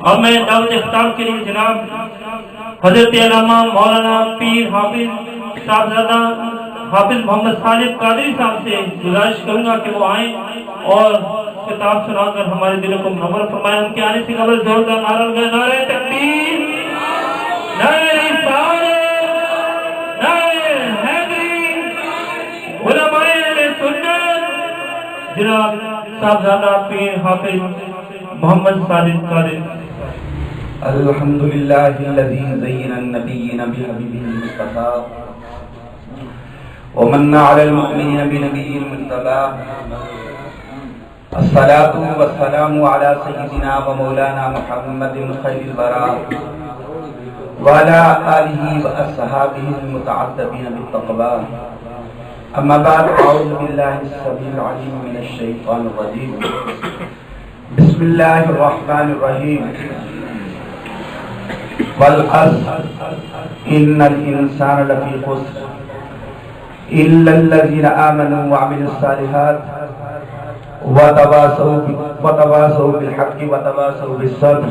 اور میں دعوت اختتام کے لیے جناب حضرت علامہ مولانا پیر حافظ صاحبزادہ حافظ محمد صالح قادری صاحب سے گزارش کروں گا کہ وہ آئیں اور خطاب سنا کر ہمارے دلوں کو منور فرمائیں۔ ان کے آنے سے قبل زوردار نعرہ لگائیں، نعرہ تکبیر، نعرہ رسالت، نعرہ حیدری، علماء اہل سنت جناب صاحبزادہ پیر حافظ محمد صالح قادری۔ الحمد للہ الذی زین النبیین بحبیبہ المصطفیٰ ومن علی المؤمنین بنبیہ المجتبی۔ الصلاة والسلام علی سیدنا و مولانا محمد خیر البراء وعلی آلہ و اصحابہ المتعدبین بالتقوی۔ اما بعد، اعوذ باللہ السمیع العلیم من الشیطان الرجیم، بسم اللہ الرحمن الرحیم۔ والعصر ان الانسان لفی خسر الا الذین آمنوا وعملوا الصالحات وتواصوا بالحق وتواصوا بالصبر۔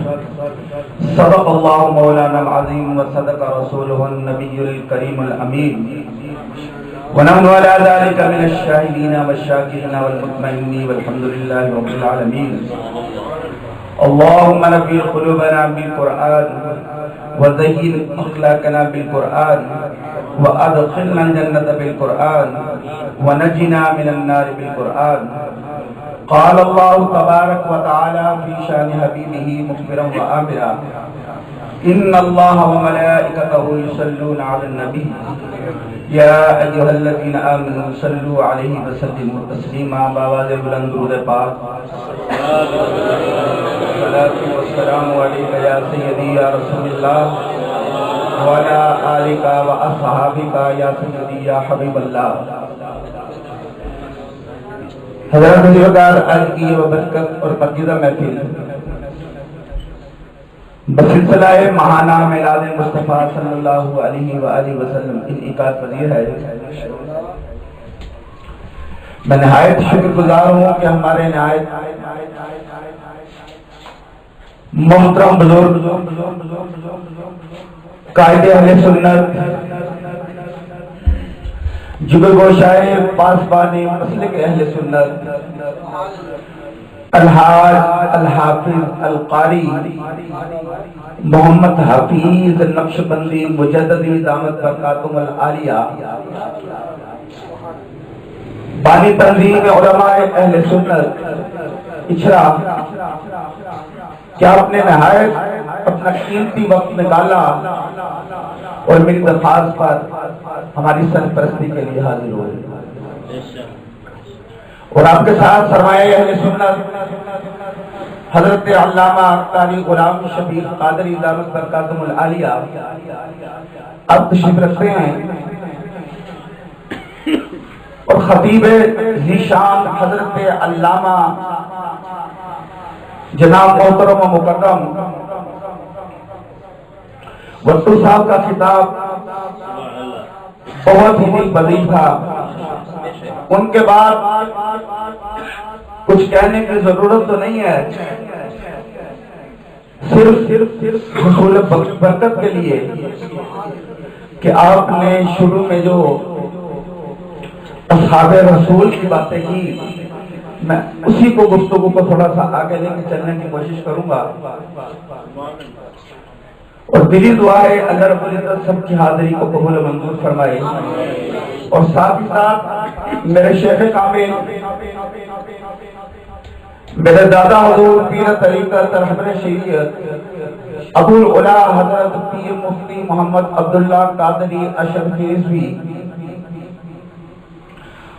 صدق اللہ مولانا العظیم وصدق رسولہ النبی الکریم الامین، ونحن على ذلك من الشاهدين والشاكرين والمطمئنين والحمد لله رب العالمين۔ اللهم نبّر قلوبنا بالقرآن وزين أخلاقنا بالقرآن وأدخلنا الجنة بالقرآن ونجنا من النار بالقرآن۔ قال الله تبارك وتعالى في شأن حبيبه مخبرا وآمرا، إن الله وملائكته يصلون على النبي يا أيها الذين آمنوا صلوا عليه وسلموا تسليما۔ بآواز بلند درود پاک، الصلاة والسلام عليك يا سيدي يا رسول الله وعلى آلك وأصحابك يا سيدي يا حبيب الله۔ حضرت بزرگوار، آج کی یہ برکت اور پاکیزہ محفل بسلسلہ ماہانہ میلاد مصطفیٰ صلی اللہ علیہ وآلہ وسلم انعقاد پذیر ہے۔ میں نہایت شکر گزار ہوں کہ ہمارے نہایت محترم بزرگ قائد اہل سنت، جگر گوشائے پاسبان مسلک اہل سنت، الحاج الحافظ القاری محمد حفیظ نقشبندی مجددی دامت برکاتہم العالیہ، بانی تنظیم علماء اہل سنت اچھرا، کیا آپ نے نہایت اپنا قیمتی وقت نکالا اور میری درخواست پر ہماری سرپرستی کے لیے حاضر ہوئے، اور آپ کے ساتھ سرمایہ اہل سنت حضرت علامہ قاری غلام شبیر قادری دامت برکاتہم العالیہ اب تشریف رکھتے ہیں، اور خطیب ذیشان حضرت علامہ جناب محترم و مکرم وٹو صاحب کا خطاب بہت ہی دل پذیر تھا۔ ان کے بعد کچھ کہنے کی ضرورت تو نہیں ہے، صرف حصول برکت کے لیے کہ آپ نے شروع میں جو اصحاب رسول کی باتیں کی، میں اسی کو گفتگو کو تھوڑا سا آگے لے کے چلنے کی کوشش کروں گا، اور دلی دعا ہے اللہ رب العزت سب کی حاضری کو قبول منظور فرمائے، اور ساتھ ہی ساتھ میرے شیخ کامل، میرے دادا حضور پیر طریقت رہبر شریعت ابو العلا حضرت پیر مفتی محمد عبداللہ قادری اشرفی رضوی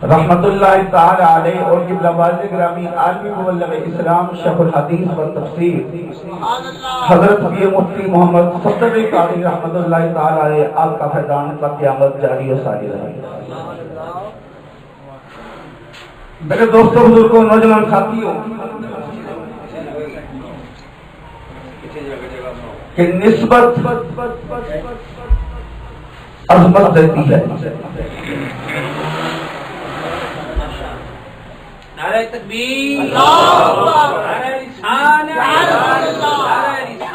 رحمت اللہ تعالی علیہ، اور قبلہ واجد گرامی عالمی مبلغ اسلام شیخ الحدیث و تفسیر حضرت پیر مفتی محمد صدر قادری رحمت اللہ تعالی علیہ، آپ کا فیضان کا قیامت جاری و ساری رہے۔ میرے دوستوں، بزرگوں، نوجوان ساتھیوں، کہ نسبت عظمت دیتی ہے۔ نعرہ تکبیر، اللہ اکبر، نعرہ رسالت، نعرہ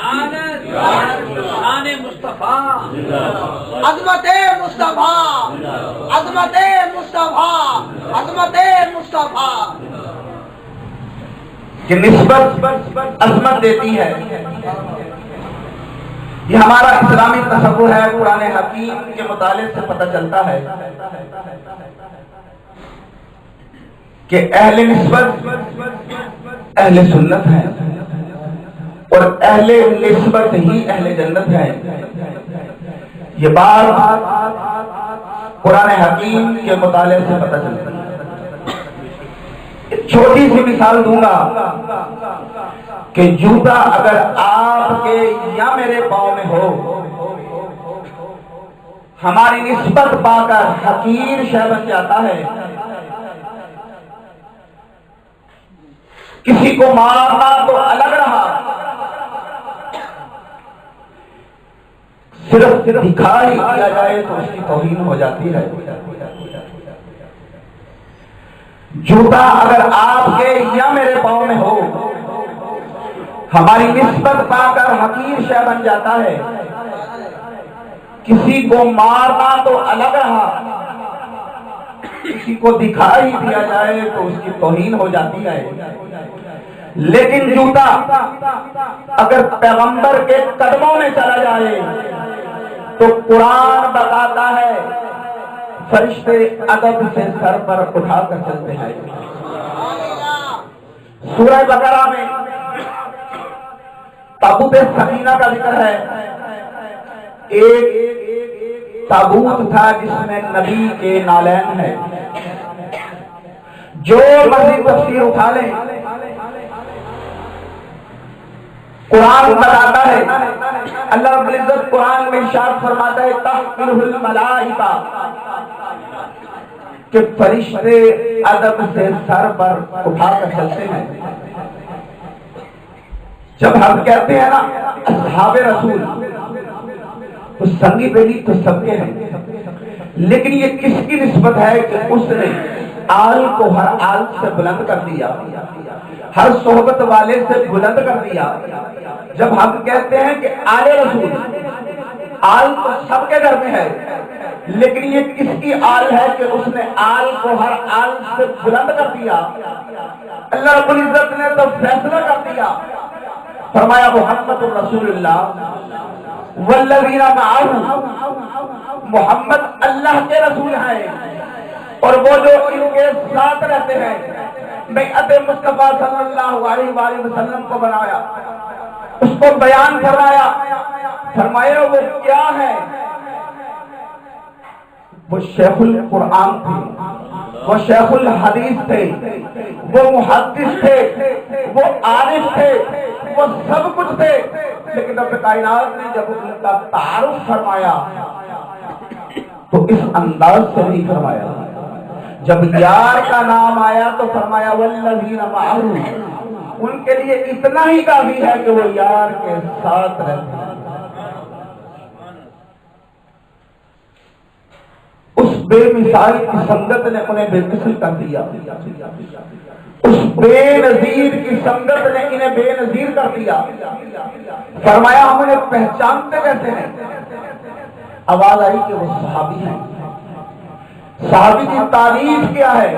کہ نسبت عظمت دیتی ہے. یہ ہمارا اسلامی تصور ہے. قرآن حکیم کے مطالعے سے پتہ چلتا ہے کہ اہل نسبت اہل سنت ہیں اور اہل نسبت ہی اہل جنت ہیں. یہ بات قرآن حکیم کے مطالعے سے پتہ چلتا ہے. چھوٹی سی مثال دوں گا کہ جوتا اگر آپ کے یا میرے پاؤں میں ہو، ہماری نسبت پا کر حقیر شے بن جاتا ہے. کسی کو مارنا تو الگ رہا، صرف دکھائی دیا جائے تو اس کی توہین ہو جاتی ہے. جوتا اگر آپ کے یا میرے پاؤں میں ہو، ہماری نسبت پا کر حقیر شے بن جاتا ہے. کسی کو مارنا تو الگ رہا، کسی کو دکھائی دیا جائے تو اس کی توہین ہو جاتی ہے. لیکن جوتا اگر پیغمبر کے قدموں میں چلا جائے تو قرآن بتاتا ہے فرشتے ادب سے سر پر اٹھا کر چلتے ہیں. سورہ بقرہ میں تابوت سکینہ کا ذکر ہے. ایک تابوت تھا جس میں نبی کے نالین ہے. جو مرضی تفسیر اٹھا لیں، قرآن بتاتا ہے، اللہ رب العزت قرآن میں ارشاد فرماتا ہے تحملہ الملائکہ، کہ فرشتے ادب سے سر پر اٹھا کر چلتے ہیں. جب ہم کہتے ہیں نا اصحاب رسول، تو سنگی بیلی تو سب کے ہیں، لیکن یہ کس کی نسبت ہے کہ اس نے آل کو ہر آل سے بلند کر دیا، ہر صحبت والے سے بلند کر دیا. جب ہم کہتے ہیں کہ آل رسول، آل تو سب کے گھر میں ہے، لیکن یہ کس کی آل ہے کہ اس نے آل کو ہر آل سے بلند کر دیا. اللہ رب العزت نے تو فیصلہ کر دیا، فرمایا محمد رسول اللہ والذین معہ، محمد اللہ کے رسول ہیں اور وہ جو ان کے ساتھ رہتے ہیں. بیعت مصطفیٰ صلی اللہ علیہ وآلہ وسلم کو بنایا، اس کو بیان کرایا، فرمایا وہ کیا ہے؟ وہ شیخ القرآن تھے، وہ شیخ الحدیث تھے، وہ محدث تھے، وہ عارف تھے، وہ سب کچھ تھے. لیکن رب کائنات نے جب ان کا تعارف فرمایا تو اس انداز سے نہیں فرمایا. جب یار کا نام آیا تو فرمایا والذین معہ، ان کے لیے اتنا ہی کافی ہے کہ وہ یار کے ساتھ رہتے ہیں. اس بے مثال کی سنگت نے انہیں بے مثل کر دیا، اس بے نظیر کی سنگت نے انہیں بے نظیر کر دیا. فرمایا ہم انہیں پہچانتے کیسے ہیں؟ آواز آئی کہ وہ صحابی ہیں. صحابی کی تعریف کیا ہے؟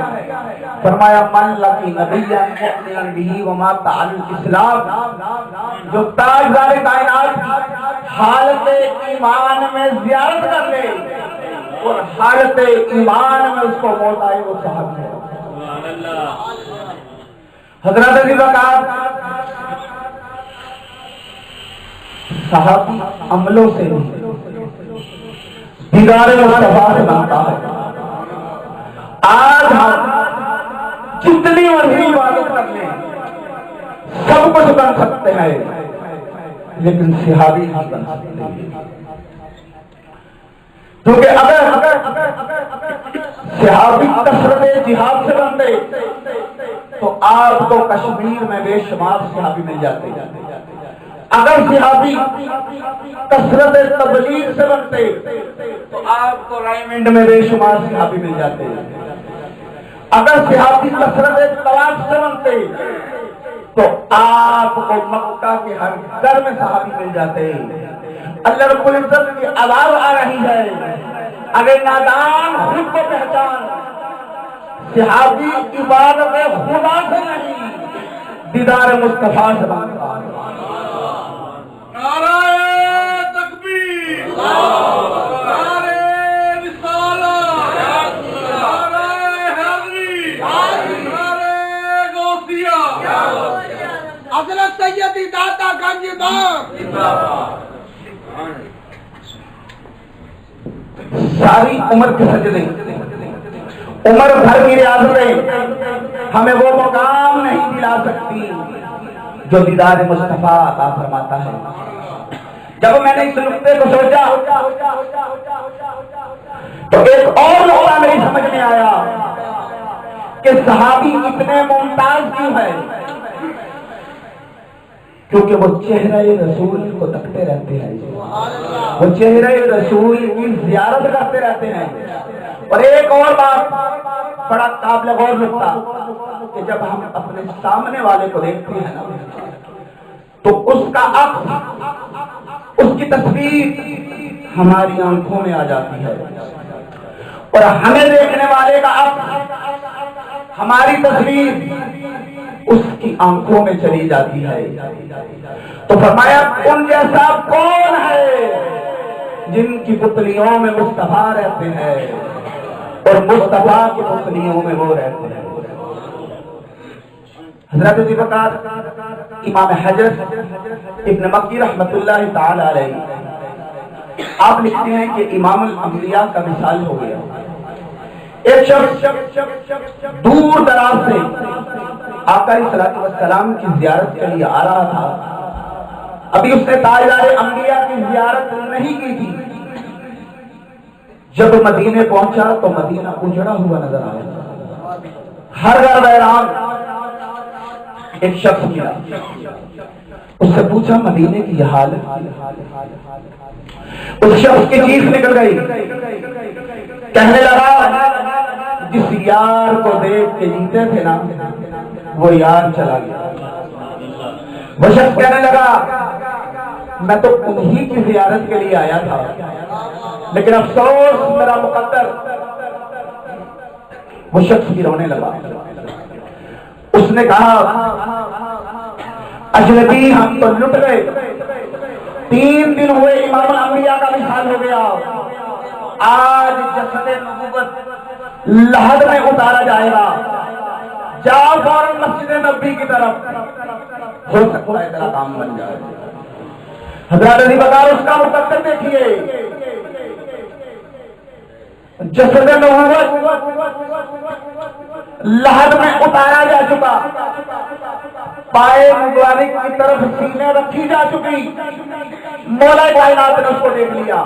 فرمایا من لقی نبیا مؤمنا به ومات علی الاسلام، جو تاجدار کائنات حالت ایمان میں زیارت کر لے اور حالت ایمان میں اس کو موت آئے، وہ صحابی ہے. حضرت علی وقار صحابی عملوں سے دیدار مصطفیٰ سے بنتا ہے. آج ہم جتنی مرضی عبادت کر لیں، سب کچھ بن سکتے ہیں، لیکن صحابی نہیں بن سکتے. کیونکہ اگر صحابی کثرت جہاد سے بنتے تو آپ کو کشمیر میں بے شمار صحابی مل جاتے. اگر صحابی کثرت تبلیغ سے بنتے تو آپ کو رائمنڈ میں بے شمار صحابی مل جاتے. اگر صحابی کثرت طواف سے بنتے تو آپ کو مکہ کے ہر گھر میں صحابی مل جاتے. اللہ رب العزت کی آواز آ رہی ہے، اگر نادان خود کو پہچان، صحابی عبادت خدا سے نہیں دیدار مصطفیٰ سے مانگتا ہے۔ نعرہ تکبیر، نعرہ رسالت، نعرہ حیدری، نعرہ غوثیہ، حضرت سیدی داتا گنج دار، ساری عمر کے سجدے، عمر بھر کی ریاضتیں ہمیں وہ مقام نہیں دلا سکتی جو دیدار مصطفیٰ عطا فرماتا ہے۔ جب میں نے اس نقطے کو سوچا تو ایک اور نقطہ میری سمجھ میں آیا کہ صحابی اتنے ممتاز کیوں ہے؟ کیونکہ وہ چہرہ رسول کو تکتے رہتے ہیں، وہ چہرہ رسول کی زیارت کرتے رہتے ہیں۔ اور ایک اور بات بڑا قابل غور نقطہ کہ جب ہم اپنے سامنے والے کو دیکھتے ہیں نا تو اس کا عکس، اس کی تصویر ہماری آنکھوں میں آ جاتی ہے، اور ہمیں دیکھنے والے کا عکس، ہماری تصویر اس کی آنکھوں میں چلی جاتی ہے۔ تو فرمایا ان جیسا کون ہے جن کی پتلیوں میں مصطفیٰ رہتے ہیں اور مصطفیٰ کی پتلیوں میں وہ رہتے ہیں۔ حضرت ابی بکر امام حجر ابن مکی رحمت اللہ تعالی علیہ آپ لکھتے ہیں کہ امام الانبیاء کا مثال ہو گیا۔ ایک شخص دور دراز سے آقا علیہ الصلوۃ والسلام کی زیارت کے لیے آ رہا تھا، ابھی اس نے تاجدار انبیاء کی زیارت نہیں کی تھی۔ جب مدینے پہنچا تو مدینہ اجڑا ہوا نظر آیا، ہر گھر ویران۔ ایک شخص ملا، اس سے پوچھا مدینے کی یہ حالت؟ اس شخص کی چیخ نکل گئی، کہنے لگا جس یار کو دیکھ کے جیتے تھے نا وہ یار چلا گیا۔ وہ شخص کہنے لگا میں تو انہی کی زیارت کے لیے آیا تھا، لیکن افسوس میرا مقدر۔ وہ شخص بھی رونے لگا۔ اس نے کہا اجنبی ہم تو لٹ گئے، 3 دن ہوئے امام الانبیاء کا مثال ہو گیا، آج جسد نبوت لحد میں اتارا جائے گا، جاؤ فوراً مسجد نبی کی طرف، ہو سکتا ہے تیرا کام بن جائے۔ حضرت ابی بکر اس کا مقدر دیکھیے، جسد نبوت لحد میں اتارا جا چکا، پائے مبارک کی طرف سینے رکھی جا چکی، مولا کائنات نے اس کو دیکھ لیا،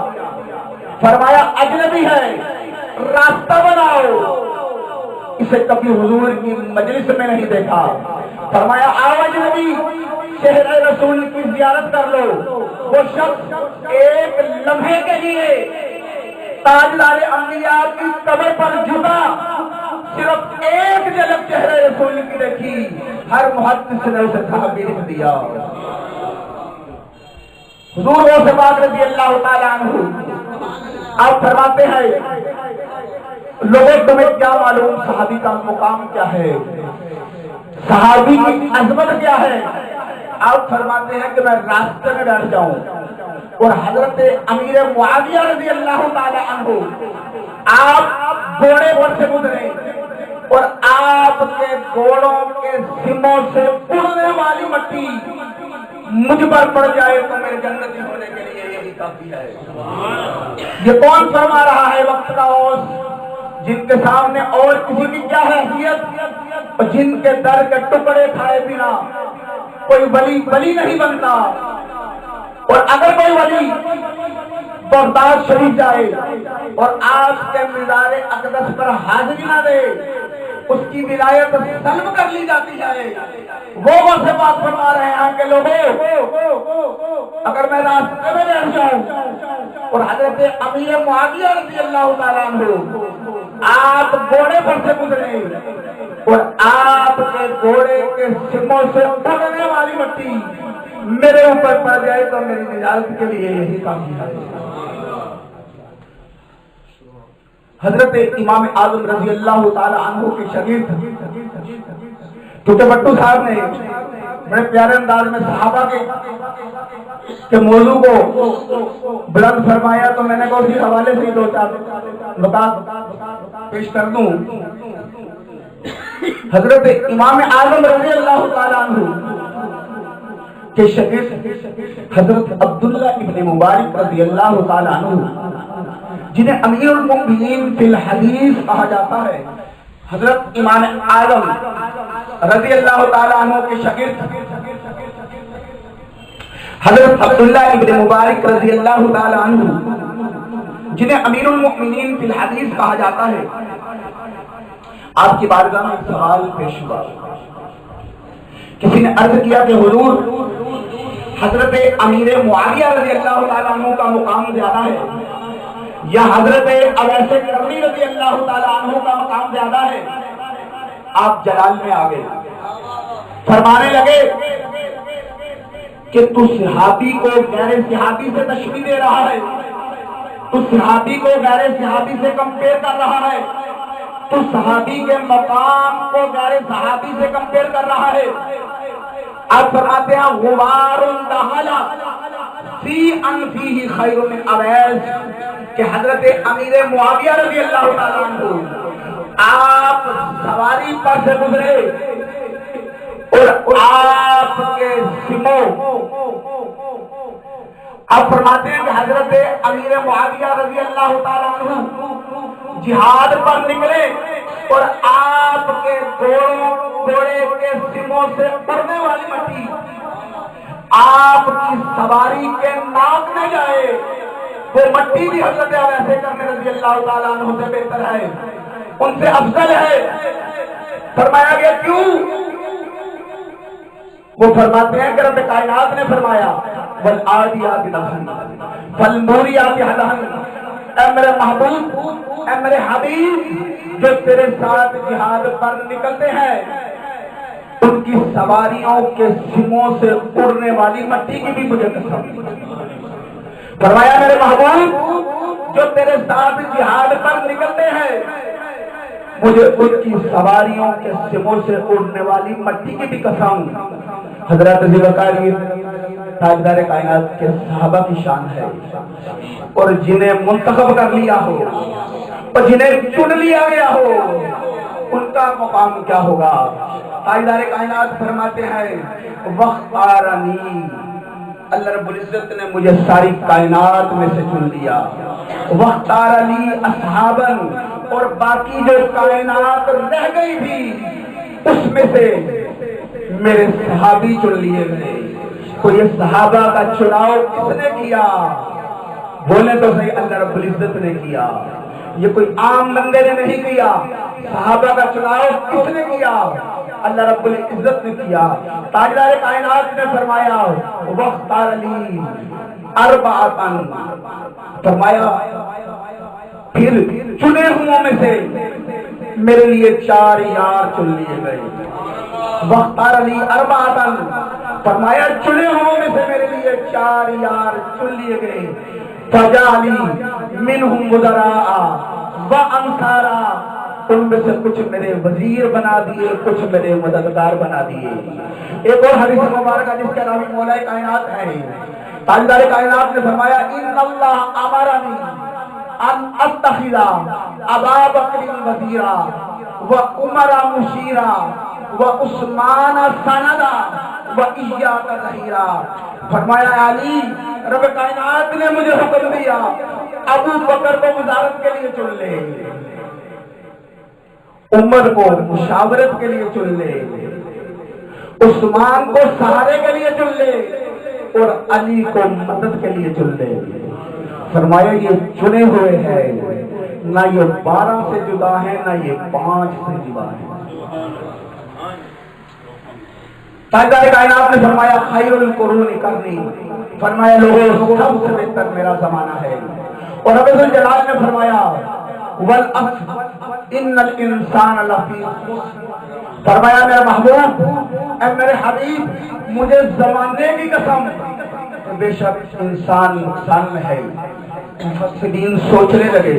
فرمایا اجنبی ہے، راستہ بناؤ۔ اسے کبھی حضور کی مجلس میں نہیں دیکھا، فرمایا آؤ اجنبی، چہرہ رسول کی زیارت کر لو۔ وہ شخص ایک لمحے کے لیے تاجدار انبیاء کی قبر پر جھکا، صرف ایک جھلک چہرہ رسول کی دیکھی، ہر محدث نے اسے صحابی لکھ دیا۔ حضور غوث پاک رضی اللہ تعالیٰ عنہ آپ فرماتے ہیں لوگوں تمہیں کیا معلوم صحابی کا مقام کیا ہے، صحابی کی عظمت کیا ہے؟ آپ فرماتے ہیں کہ میں راستے میں بیٹھ جاؤں اور حضرت امیر معاویہ رضی اللہ تعالی عنہ آپ گھوڑے پر سے گزرے اور آپ کے گھوڑوں کے سموں سے اڑنے والی مٹی مجھ پر پڑ جائے تو میرے جنتی ہونے کے لیے یہی کافی ہے۔ یہ کون فرما رہا ہے وقت کا اوس، جن کے سامنے اور کسی کی کیا حیثیت، اور جن کے در کے ٹکڑے کھائے بنا کوئی ولی نہیں بنتا۔ اور اگر کوئی ولی بغداد شریف جائے اور آپ کے مزار اقدس پر حاضری نہ دے، اس کی ولایت سلب کر لی جاتی ہے۔ وہ سے بات فرما رہے ہیں کہ لوگوں اگر میں راستے میں بیٹھ جاؤں اور حضرت امیر معاویہ رضی اللہ تعالیٰ عنہ آپ گھوڑے پر سے گزرے اور آپ کے گھوڑے کے سموں سے اڑنے والی مٹی میرے اوپر پڑ جائے تو میری نجات کے لیے یہی کافی ہے۔ حضرت امام اعظم رضی اللہ تعالی عنہ کے شاگرد کیونکہ بٹو صاحب نے بڑے پیارے انداز میں صحابہ کے موضوع کو بلند فرمایا، تو میں نے کہا اسی حوالے سے دو چار نکات پیش کر دوں۔ حضرت امام اعظم رضی اللہ تعالی عنہ کے شاگرد حضرت عبداللہ ابن مبارک رضی اللہ تعالی عنہ، جنہیں امیر المؤمنین فی الحدیث کہا جاتا ہے، حضرت امام اعظم رضی اللہ تعالی عنہ کے شاگرد حضرت عبداللہ ابن مبارک رضی اللہ تعالی عنہ، جنہیں امیر المؤمنین فی الحدیث کہا جاتا ہے، آپ کی بارگاہ میں سوال پیش ہوا۔ کسی نے عرض کیا کہ حضور، حضرت امیر معاویہ رضی اللہ تعالی عنہ کا مقام زیادہ ہے یا حضرت اویس کرنی رضی اللہ تعالی عنہ کا مقام زیادہ ہے؟ آپ جلال میں آ گئے، فرمانے لگے کہ تو صحابی کو غیر صحابی سے تشبیہ دے رہا ہے، تو صحابی کو غیر صحابی سے کمپیئر کر رہا ہے، تو صحابی کے مقام کو غیر صحابی سے کمپیئر کر رہا ہے۔ آپ فرماتے ہیں غبار دخلا فی انفیہ خیر من اویس، کہ حضرت امیر معاویہ رضی اللہ تعالیٰ عنہ آپ سواری پر سے گزرے اور آپ کے سموں، آپ فرماتے ہیں کہ حضرت امیر معاویہ رضی اللہ تعالیٰ عنہ جہاد پر نکلے اور آپ کے گھوڑے کے سموں سے اڑنے والی مٹی آپ کی سواری کے ناک میں جائے، وہ مٹی بھی حضرت اویس کرنی رضی اللہ تعالیٰ عنہ سے بہتر ہے، ان سے افضل ہے۔ فرمایا گیا کیوں؟ وہ فرماتے ہیں کہ رب کائنات نے فرمایا والعادیات ضبحا فالموریات قدحا، اے میرے محبوب، اے میرے حبیب، جو تیرے ساتھ جہاد پر نکلتے ہیں ان کی سواریوں کے سموں سے اڑنے والی مٹی کی بھی مجھے قسم۔ فرمایا میرے محبوب، جو تیرے ساتھ جہاد پر نکلتے ہیں مجھے ان کی سواریوں کے سموں سے اڑنے والی مٹی کی بھی قسم۔ حضرت ذوالفقار تاجدار کائنات کے صحابہ کی شان ہے، اور جنہیں منتخب کر لیا ہو اور جنہیں چن لیا گیا ہو ان کا مقام کیا ہوگا؟ تاجدار کائنات فرماتے ہیں وَاخْتَارَنِي، اللہ رب العزت نے مجھے ساری کائنات میں سے چن لیا، وَاخْتَارَ لِي أَصْحَابًا، اور باقی جو کائنات رہ گئی تھی اس میں سے میرے صحابی چن لیے گئے۔ تو یہ صحابہ کا چناؤ کس نے کیا؟ بولے تو صحیح، اللہ رب العزت نے کیا، یہ کوئی عام بندے نے نہیں کیا۔ صحابہ کا چناؤ کس نے کیا؟ اللہ رب العزت نے کیا۔ تاجدار کائنات نے فرمایا وَاخْتَارَ لِي أَرْبَعَةً، فرمایا پھر چنے ہوں میں سے میرے لیے 4 یار چن لیے گئے۔ وَاخْتَارَ لِي أَرْبَعَةً، فرمایا چنے ہوں میں سے میرے لیے 4 یار چن لیے گئے۔ فَجَعَلِي مِنْهُمْ وُزَرَاءَ وَأَنصَارًا، ان میں سے کچھ میرے وزیر بنا دیے، کچھ میرے مددگار بنا دیے۔ ایک اور حدیث مبارکہ جس کا راوی مولا کائنات ہے، تاجدار کائنات نے فرمایا ان اللہ امرنی ان اتخذ ابا بکر وزیرا وعمر مشیرا وعثمان سندا وإیاک ظہیرا۔ فرمایا علی، رب کائنات نے مجھے حکم دیا ابو بکر کو وزارت کے لیے چن لے، عمر کو مشاورت کے لیے چن لے، عثمان کو سہارے کے لیے چن لے، اور علی کو مدد کے لیے چن لے۔ فرمایا یہ چنے ہوئے ہیں، نہ یہ 12 سے جدا ہے نہ یہ 5 سے جدا ہے۔ تاجدار کائنات نے فرمایا خیر القرون قرنی، فرمایا لوگوں سب سے بہتر میرا زمانہ ہے۔ اور رب الجلال نے فرمایا والعصر ان الانسان لفی خسر، فرمایا میرا محبوب، اے میرے حبیب، مجھے زمانے کی قسم، بے شک انسان نقصان میں ہے۔ مفسرین سوچنے لگے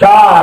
4।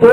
2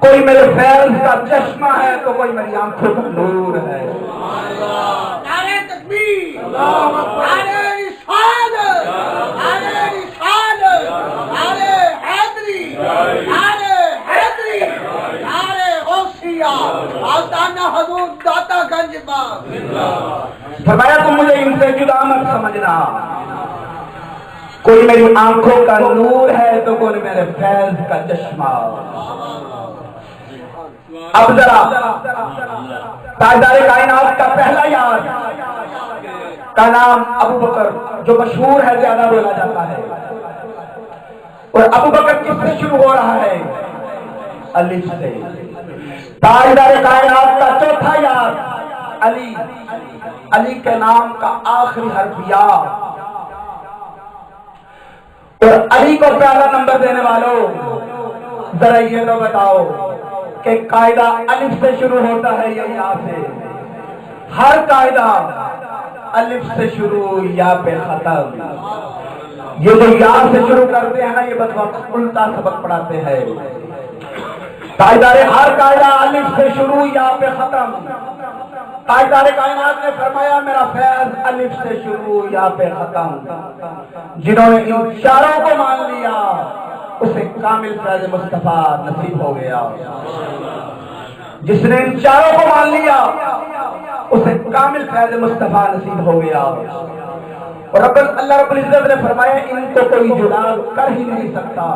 کوئی میرے فیض کا چشمہ ہے تو کوئی میری آنکھوں کا نور ہے۔ نعرہ تکبیر، نعرہ رسالت، نعرہ رسالت، نعرہ حیدری، نعرہ حیدری، نعرہ غوثیہ، آستانہ حضور داتا گنج باغ۔ فرمایا تم مجھے ان سے جدا مت سمجھنا، کوئی میری آنکھوں کا نور ہے تو کوئی میرے فیض کا چشمہ۔ اب ذرا تاجدار کائنات کا پہلا یار کا نام ابو بکر، جو مشہور ہے، زیادہ بولا جاتا ہے، اور ابو بکر کس سے شروع ہو رہا ہے؟ الف سے۔ تاجدار کائنات کا چوتھا یار علی، علی کے نام کا آخری حرف یا، اور علی کو پہلا نمبر دینے والوں ذرا یہ تو بتاؤ کہ قاعدہ الف سے شروع ہوتا ہے یا یا سے؟ ہر قاعدہ الف سے شروع یا پہ ختم۔ یہ جو یا سے شروع کرتے ہیں نا، یہ بس وقت الٹا سبق پڑھاتے ہیں۔ قاعدہ ہر قاعدہ الف سے شروع یا پہ ختم۔ تاجدار کائنات نے فرمایا میرا فیض الف سے شروع یا پہ ختم۔ جنہوں نے ان چاروں کو مان لیا اسے کامل فیض مصطفیٰ نصیب ہو گیا۔ جس نے ان چاروں کو مان لیا اسے کامل فیض مصطفیٰ نصیب ہو گیا۔ اور اللہ رب العزت نے فرمایا ان کو کوئی جدا کر ہی نہیں سکتا،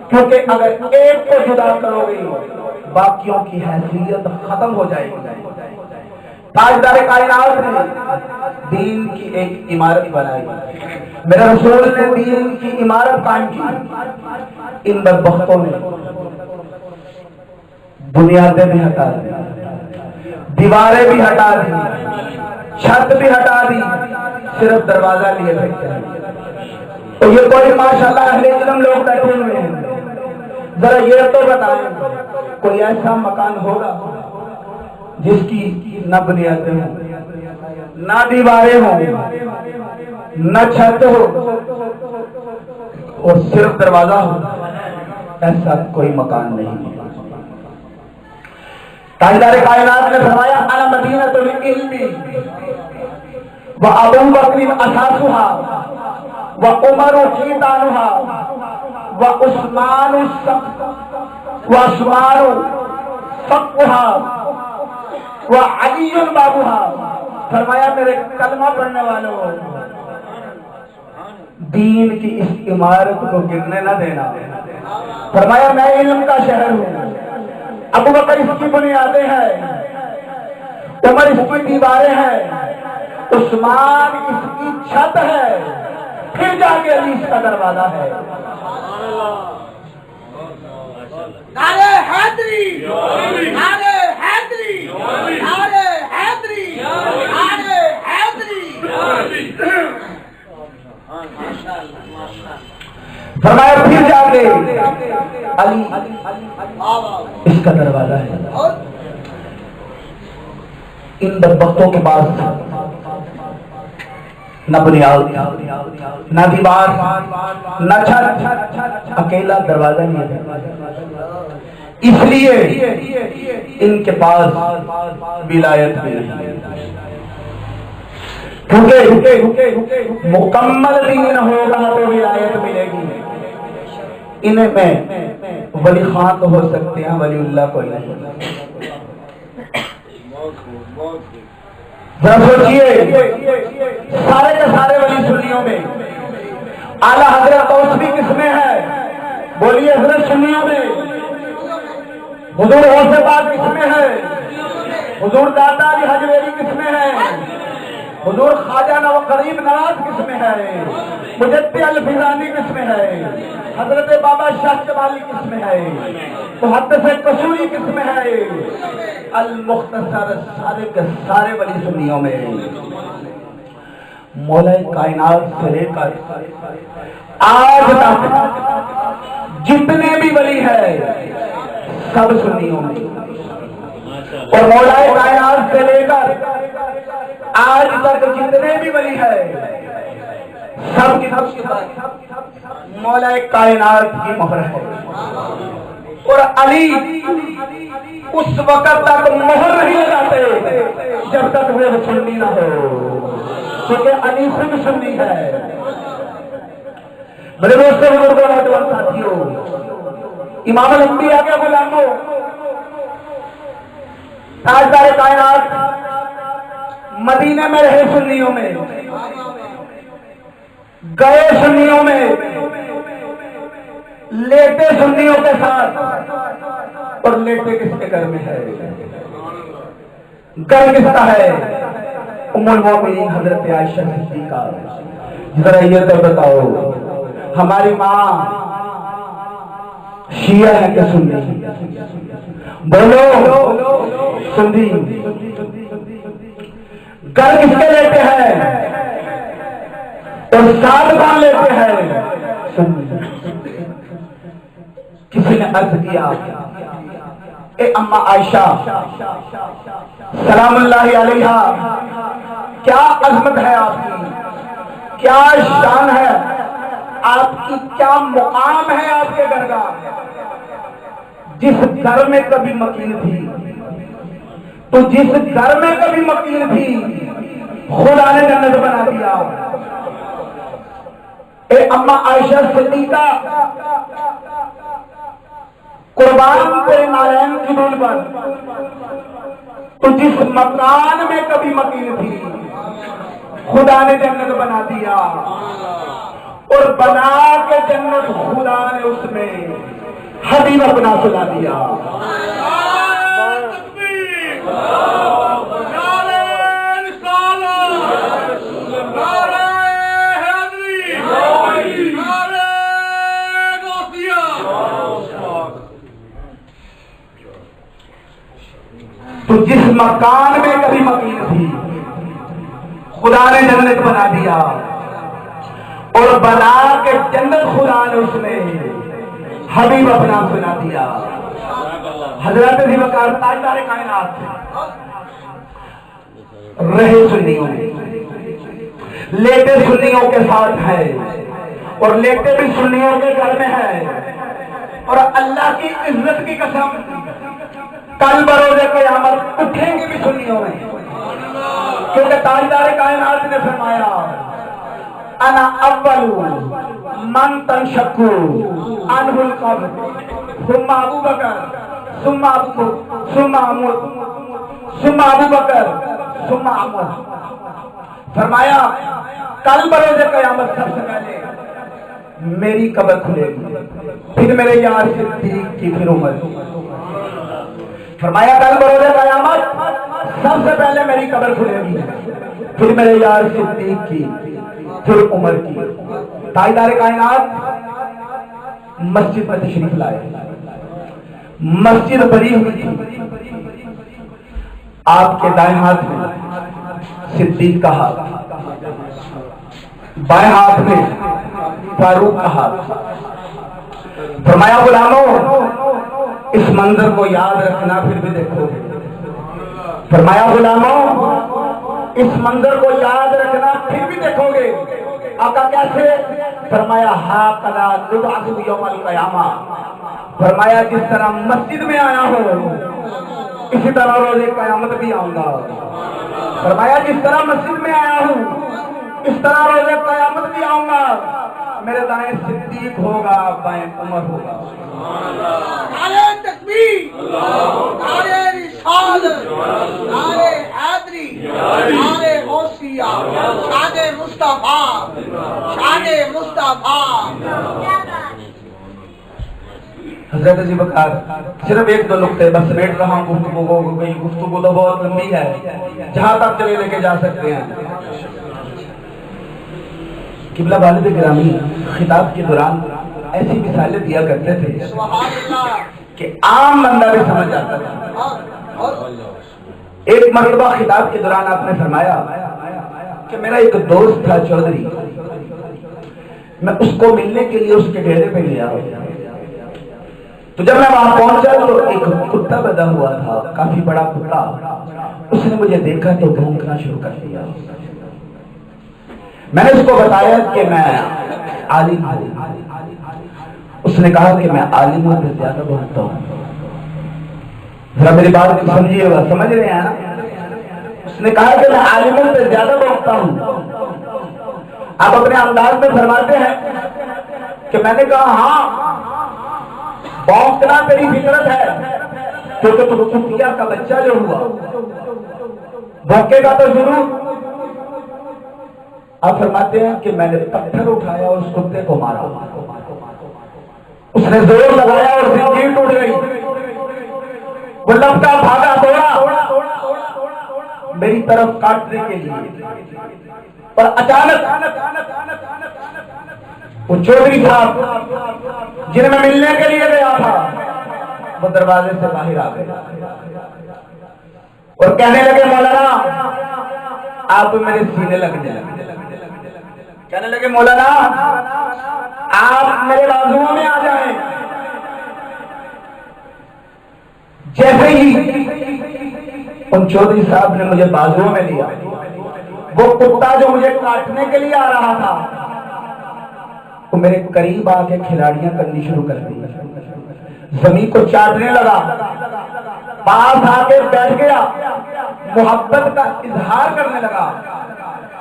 کیونکہ اگر ایک کو جدا کرو گے باقیوں کی حیثیت ختم ہو جائے گی۔ تاجدار کائنات نے دین کی ایک عمارت بنائی، میرے رسول نے دین کی عمارت قائم کی۔ ان بدبختوں نے بنیادیں بھی ہٹا دی، دیواریں بھی ہٹا دی، چھت بھی ہٹا دی، صرف دروازہ لیے پھرتے ہیں۔ تو یہ کوئی ماشاءاللہ اہل علم لوگ بیٹھے ہوئے ہیں، ذرا یہ تو بتائیں کوئی ایسا مکان ہوگا جس کی نہ بنیادیں ہوں، نہ دیواریں ہوں، نہ چھت ہو اور صرف دروازہ ہو؟ ایسا کوئی مکان نہیں۔ تاجدار کائنات نے فرمایا انا مدینۃ العلم وابو بکر اساسها وعمر حیطانها وعثمان سقفها وعلی بابها۔ فرمایا میرے کلمہ پڑھنے والوں، دین کی اس عمارت کو گرنے نہ دینا۔ فرمایا میں علم کا شہر ہوں، ابو بکر اس کی بنیادیں ہیں، عمر اس کی دیواریں ہیں، عثمان اس کی چھت ہے، پھر جا کے علی اس کا دروازہ ہے۔ نعرہ حیدری، نعرہ حیدری، نعرہ حیدری، نعرہ حیدری۔ فرمایا پھر جا کے علی اس کا دروازہ ہے۔ ان بدبختوں کے پاس نہ بنیاد، نہ دیوار، نہ چھت، اکیلا دروازہ نہیں ہے، اس لیے ان کے پاس ولایت بھی نہیں، کیونکہ مکمل دین ہوگا تو ولایت ملے گی۔ انہیں میں ولی خان تو ہو سکتے ہیں، ولی اللہ کو نہیں۔ ذرا سوچئے سارے کے سارے ولی سنیوں میں اعلیٰ حضرت غوث بھی کس میں ہے؟ بولیے حضرت سنیوں میں۔ حضور غوث پاک کس میں ہے؟ حضور داتا علی حجویری کس میں ہے؟ حضور خواجہ نوقریب نواز کس میں ہے؟ مجدد الفیضانی کس میں ہے؟ حضرت بابا شاہ چوالی کس میں ہے؟ محدث قصوری کس میں ہے؟ المختصر سارے کے سارے ولی سنیوں میں۔ مولا کائنات سے لے کر آج تک جتنے بھی ولی ہیں سب سنیوں میں، اور مولا کائنات سے لے کر آج تک جتنے بھی ولی ہیں سب کی مولا کائنات کی مہر ہے۔ اور علی اس وقت تک مہر نہیں لگاتے جب تک وہ سنی نہ ہو، کیونکہ علی خود سنی ہے۔ میرے دوستوں بزرگوں نوجوان ساتھیوں، امام الانبیاء کے غلاموں، تاجدار کائنات مدینے میں رہے سنیوں میں، گئے سنیوں میں، لیٹے سنیوں کے ساتھ، اور لیٹے کس کے گھر میں ہے؟ گھر کس کا ہے؟ ام المومنین حضرت عائشہ صدیقہ۔ ذرا یہ تو بتاؤ، ہماری ماں شیعہ ہے کہ سنی؟ بولو، سنی۔ گھر کس کے لیتے ہیں اور ساتھ کون لیتے ہیں؟ سنی۔ کسی نے عرض کیا، اے اما عائشہ سلام اللہ علیہ، کیا عظمت ہے آپ کی، کیا شان ہے آپ کی، کیا مقام ہے آپ کے گھر کا؟ جس گھر میں کبھی مکین تھی، تو جس گھر میں کبھی مکین تھی خدا نے جنت بنا دیا۔ اے اما عائشہ صدیقہ، قربان تیرے نارائن کی دھول پر، تو جس مکان میں کبھی مکین تھی خدا نے جنت بنا دیا، اور بنا کے جنت خدا نے اس میں حبیب اپنا سلا دیا۔ تو جس مکان میں کبھی مکین تھی خدا نے جنت بنا دیا، اور بنا کے جنت خدا نے اس میں حبیب اپنا سنا دیا۔ حضرت ذی وقار تاجدار کائنات رہے سنیوں میں، لیٹے سنیوں کے ساتھ ہے، اور لیٹے بھی سنیوں کے گھر میں ہے، اور اللہ کی عزت کی قسم کل بروز قیامت اٹھیں گے بھی سنیوں میں، کیونکہ تاجدار کائنات نے فرمایا انا اول من تنشق عنہ القبر ثم ابو بکر ثم ابو بکر ثم عمر۔ فرمایا کل بروز قیامت سب سے پہلے میری قبر کھلے گی، پھر میرے یار صدیق کی، پھر عمر۔ فرمایا کل بروز قیامت سب سے پہلے میری قبر کھلے گی، پھر میرے یار صدیق کی، پھر عمر کی۔ تاجدار کائنات مسجد میں تشریف لائے، مسجد بھری ہوئی تھی، آپ کے دائیں ہاتھ میں صدیق کا ہاتھ، بائیں ہاتھ میں فاروق کا ہاتھ۔ فرمایا غلاموں اس منظر کو یاد رکھنا، پھر بھی دیکھو۔ فرمایا غلاموں اس منظر کو یاد رکھنا، پھر بھی دیکھو گے۔ آقا کیسے؟ فرمایا ہاکذا نبعث یوم القیامہ۔ فرمایا جس طرح مسجد میں آیا ہوں اسی طرح روز قیامت بھی آؤں گا۔ فرمایا جس طرح مسجد میں آیا ہوں اس طرح روز قیامت بھی آؤں گا۔ میرے دائیں صدیق ہوگا، بائیں عمر ہوگا۔ نعرہ تکبیر، نعرہ رسالت، نعرہ حیدری، نعرہ غوثیہ، شان مصطفیٰ، شان مصطفیٰ۔ حضرت ذی وقار صرف ایک دو نقطے بس سمیٹ رہا ہوں، گفتگو تو بہت لمبی ہے، جہاں تک چلے لے کے جا سکتے ہیں۔ قبلہ والد گرامی خطاب کے دوران ایسی مثالیں دیا کرتے تھے کہ عام بندہ بھی سمجھ جاتا تھا۔ ایک مرتبہ خطاب کے دوران آپ نے فرمایا کہ میرا ایک دوست تھا چودھری، میں اس کو ملنے کے لیے اس کے ڈیرے پہ گیا، تو جب میں وہاں پہنچا تو ایک کتا بندھا ہوا تھا، کافی بڑا کتا۔ اس نے مجھے دیکھا تو بھونکنا شروع کر دیا۔ میں نے اس کو بتایا کہ میں عالم ہوں، اس نے کہا کہ میں عالموں سے زیادہ بولتا ہوں. ذرا میری بات کو سمجھیے گا, سمجھ رہے ہیں نا؟ اس نے کہا کہ میں عالموں سے زیادہ بولتا ہوں. آپ اپنے انداز میں فرماتے ہیں کہ میں نے کہا ہاں بونکنا تیری فطرت ہے, کیونکہ تو کتیا کا بچہ جو ہوا بھونکے گا تو ضرور. آپ فرماتے ہیں کہ میں نے پتھر اٹھایا اور اس کتے کو مارا, اس نے زور لگایا اور زنجیر ٹوٹ گئی, وہ لپٹا بھاگا دوڑا میری طرف کاٹنے کے لیے, اور اچانک وہ چودھری صاحب جنہیں میں ملنے کے لیے گیا تھا وہ دروازے سے باہر آ گئے اور کہنے لگے مولانا آپ میرے سینے لگ جائیں. کہنے لگے مولانا آپ میرے بازوؤں میں آ جائیں. جیسے ہی ان چودھری صاحب نے مجھے بازوؤں میں لیا, وہ کتا جو مجھے کاٹنے کے لیے آ رہا تھا وہ میرے قریب آ کے کھلاڑیاں کرنی شروع کر دی, زمین کو چاٹنے لگا, پاس آ کے بیٹھ گیا, محبت کا اظہار کرنے لگا.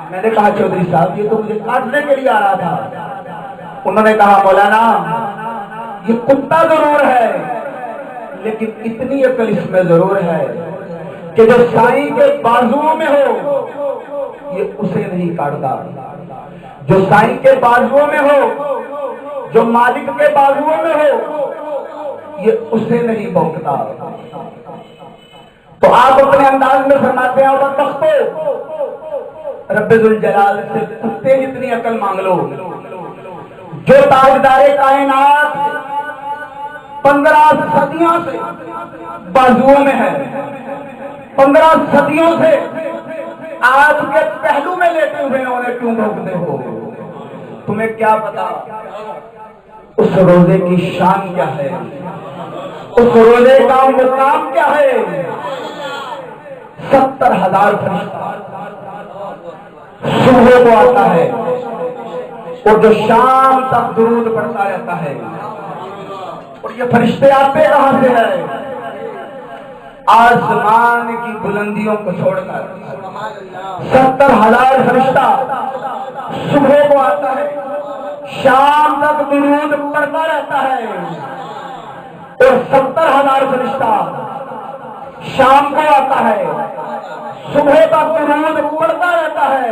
میں نے کہا چودھری صاحب یہ تو مجھے کاٹنے کے لیے آ رہا تھا. انہوں نے کہا مولانا یہ کتا ضرور ہے لیکن اتنی عقل اس میں ضرور ہے کہ جو سائیں کے بازوؤں میں ہو یہ اسے نہیں کاٹتا, جو سائیں کے بازوؤں میں ہو, جو مالک کے بازوؤں میں ہو یہ اسے نہیں بھونکتا. تو آپ اپنے انداز میں فرماتے ہیں اور تختو رب ذوالجلال سے کتے جتنی عقل مانگ لو. جو تاجدار کائنات 15 صدیوں سے بازوؤں میں ہے, 15 صدیوں سے آپ کے پہلو میں لیتے ہوئے انہیں کیوں بھونکتے ہو؟ تمہیں کیا پتا اس روزے کی شان کیا ہے, اس روزے کا مقام کیا ہے. 70,000 فرشتہ صبح کو آتا ہے اور جو شام تک درود پڑھتا رہتا ہے. اور یہ فرشتے آتے کہاں سے ہیں؟ آسمان کی بلندیوں کو چھوڑ کر 70,000 فرشتہ صبح کو آتا ہے, شام تک درود پڑھتا رہتا ہے. اور 70,000 فرشتہ شام کو آتا ہے, صبح تک درود پڑھتا رہتا ہے.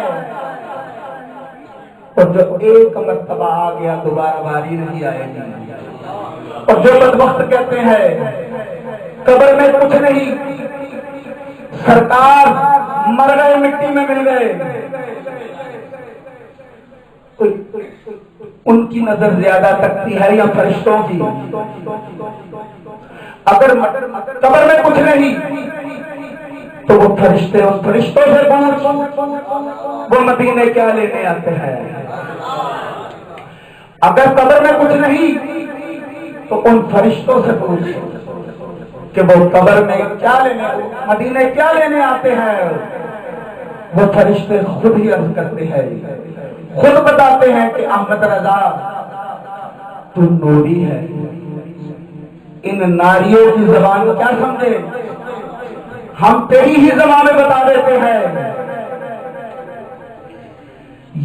اور جو ایک مرتبہ آ گیا دوبارہ باری نہیں آئے گی. اور جو بدبخت کہتے ہیں قبر میں کچھ نہیں, سرکار مر گئے مٹی میں مل گئے, ان کی نظر زیادہ تکتی ہے یا فرشتوں کی؟ اگر قبر میں کچھ نہیں تو وہ فرشتے اس فرشتوں سے پوچھ وہ مدینے کیا لینے آتے ہیں. اگر قبر میں کچھ نہیں تو ان فرشتوں سے پوچھ کہ وہ قبر میں کیا لینے, مدینے کیا لینے آتے ہیں. وہ فرشتے خود ہی عرض کرتے ہیں, خود بتاتے ہیں کہ احمد رضا تو نوری ہے. ان ناریوں کی زبان کو کیا سمجھے, ہم تیری ہی زبان میں بتا دیتے ہیں.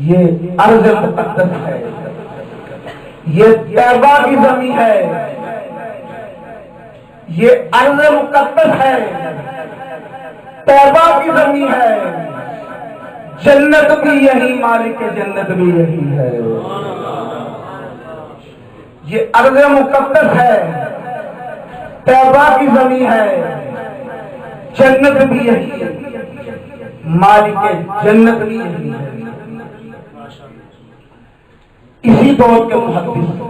یہ ارض مقدس ہے, یہ طیبہ کی زمین ہے, یہ ارض مقدس ہے, طیبہ کی زمین ہے. جنت بھی یہی, مالک جنت بھی یہی ہے. یہ ارض مقدس ہے, طیبہ کی زمین ہے, جنت بھی یہی ہے, مالک جنت بھی یہی ہے. اسی دور کے محدث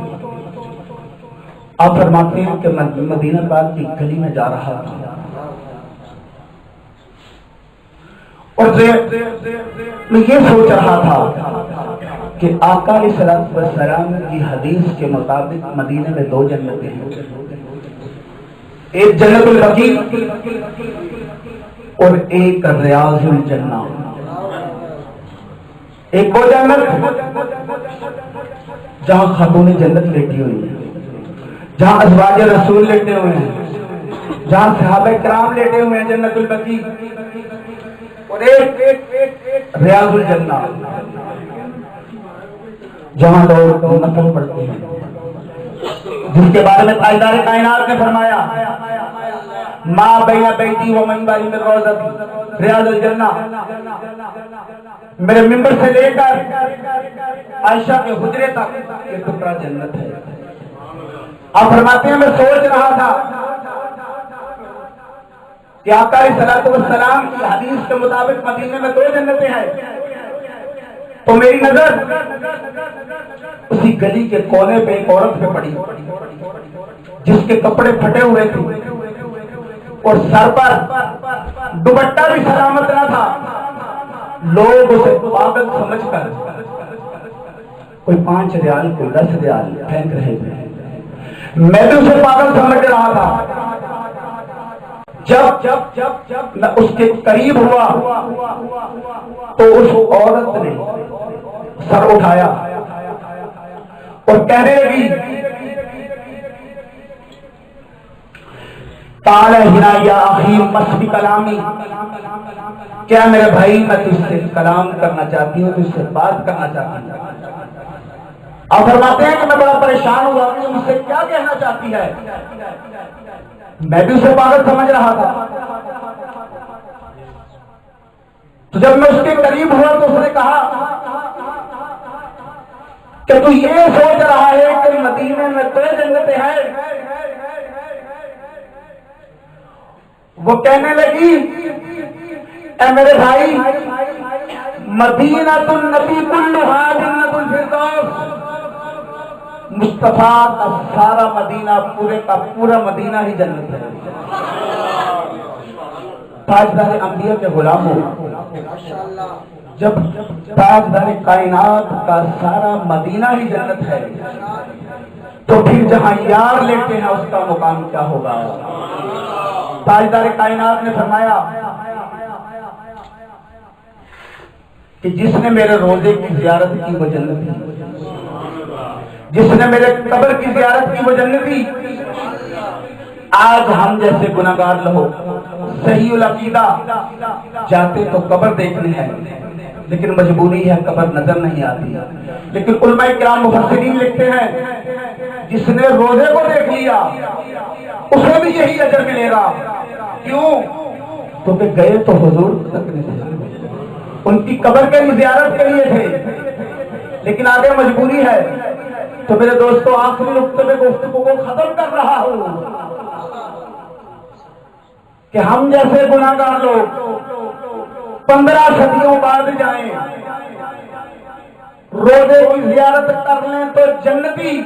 آپ فرماتے ہیں کہ میں مدینہ پاک کی گلی میں جا رہا تھا اور میں یہ سوچ رہا تھا کہ آقا علیہ السلام کی حدیث کے مطابق مدینے میں 2 جنتیں ہیں, ایک جنت البقیع اور ایک ریاض الجنہ. ایک وہ جنت جہاں خاتون جنت لیٹی ہوئی ہے, جہاں ازواج رسول لیٹے ہوئے ہیں، جہاں صحابہ کرام لیٹے ہوئے ہیں جنت البقیع، اور ایک ریاض الجنہ جہاں لوگ نفل پڑھتے ہیں، جس کے بارے میں تاجدار کائنات نے فرمایا ما بین بیتی و منبری من روضۃ ریاض الجنہ، میرے ممبر سے لے کر عائشہ کے حجرے تک یہ ٹکڑا جنت ہے۔ آپ فرماتے ہیں میں سوچ رہا تھا کہ آقا علیہ الصلوۃ والسلام کی حدیث کے مطابق مدینے میں 2 جنتیں ہیں، تو میری نظر اسی گلی کے کونے پہ ایک عورت پہ پڑی جس کے کپڑے پھٹے ہوئے تھے اور سر پر دوپٹہ بھی سلامت نہ تھا۔ لوگ اسے پاگل سمجھ کر کوئی 5 ریال کوئی 10 ریال پھینک رہے تھے، میں بھی اسے پاگل سمجھ رہا تھا۔ جب میں اس کے قریب ہوا تو اس عورت نے سر اٹھایا اور کہنے لگی قال ہنا یا اخی مسبی کلامی، کیا میرے بھائی میں تجھ سے کلام کرنا چاہتی ہوں، تجھ سے بات کرنا چاہتی ہوں۔ آپ فرماتے ہیں کہ میں بڑا پریشان ہوا کہ مجھ سے کیا کہنا چاہتی ہے، میں بھی اسے پاگل سمجھ رہا تھا۔ تو جب میں اس کے قریب ہوا تو اس نے کہا کہ تو یہ سوچ رہا ہے کہ مدینے میں 2 جنتیں ہیں۔ وہ کہنے لگی اے میرے بھائی مدینہ النبی کلھا جنت الفردوس، مصطفیٰ کا سارا مدینہ پورے کا پورا مدینہ ہی جنت ہے۔ تاجدار انبیاء کے غلاموں، جب تاجدار کائنات کا سارا مدینہ ہی جنت ہے تو پھر جہاں یار لیتے ہیں اس کا مقام کیا ہوگا؟ تاجدار کائنات نے فرمایا کہ جس نے میرے روزے کی زیارت کی وہ جنتی، جس نے میرے قبر کی زیارت کی وہ جنتی۔ آج ہم جیسے گناہگار لوگ صحیح العقیدہ جاتے تو قبر دیکھنے ہیں، لیکن مجبوری ہے قبر نظر نہیں آتی، لیکن علماء کرام مفسرین لکھتے ہیں جس نے روزے کو دیکھ لیا اسے بھی یہی اجر ملے گا۔ کیوں؟ کیونکہ گئے تو حضور تک نہیں تھے، ان کی قبر کے زیارت کے لیے تھے، لیکن آگے مجبوری ہے۔ تو میرے دوستو آخری نقطے میں گفتگو کو ختم کر رہا ہوں کہ ہم جیسے گناہگار لوگ 15 صدیوں بعد جائیں، روزے کی زیارت کر لیں تو جنتی،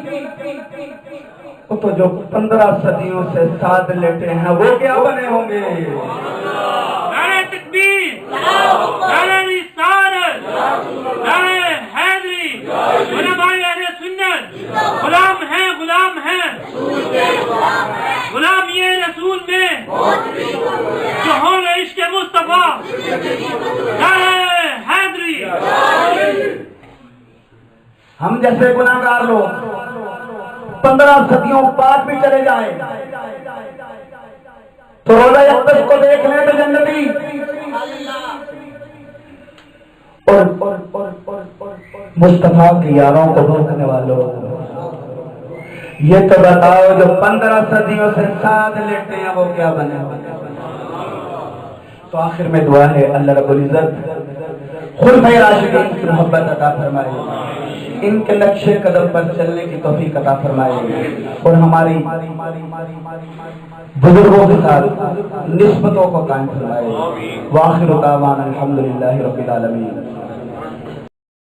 تو جو 15 صدیوں سے ساتھ لیتے ہیں وہ کیا بنے ہوں گے؟ نعرہ تکبیر، نعرہ رسالت، نعرہ حیدری، علماء اہل سنت، غلام ہیں غلام ہیں، غلام یہ رسول میں جو ہوں گے عشق مصطفیٰ، نعرہ حیدری۔ ہم جیسے گناہگار لوگ 15 صدیوں بعد بھی چلے جائیں تو روزہ اقدس کو دیکھ لیں تو جنتی، اور مصطفیٰ کے یاروں کو روکنے والوں یہ تو بتاؤ جو 15 صدیوں سے ساتھ لیتے ہیں وہ کیا بنے؟ تو آخر میں دعا ہے اللہ رب العزت خلفائے راشدین کی محبت عطا فرمائے، ان کے نقش قدم پر چلنے کی توفیق عطا فرمائے، اور ہماری بزرگوں کے ساتھ نسبتوں کو قائم فرمائے۔ وآخر دعوانا الحمدللہ رب العالمین۔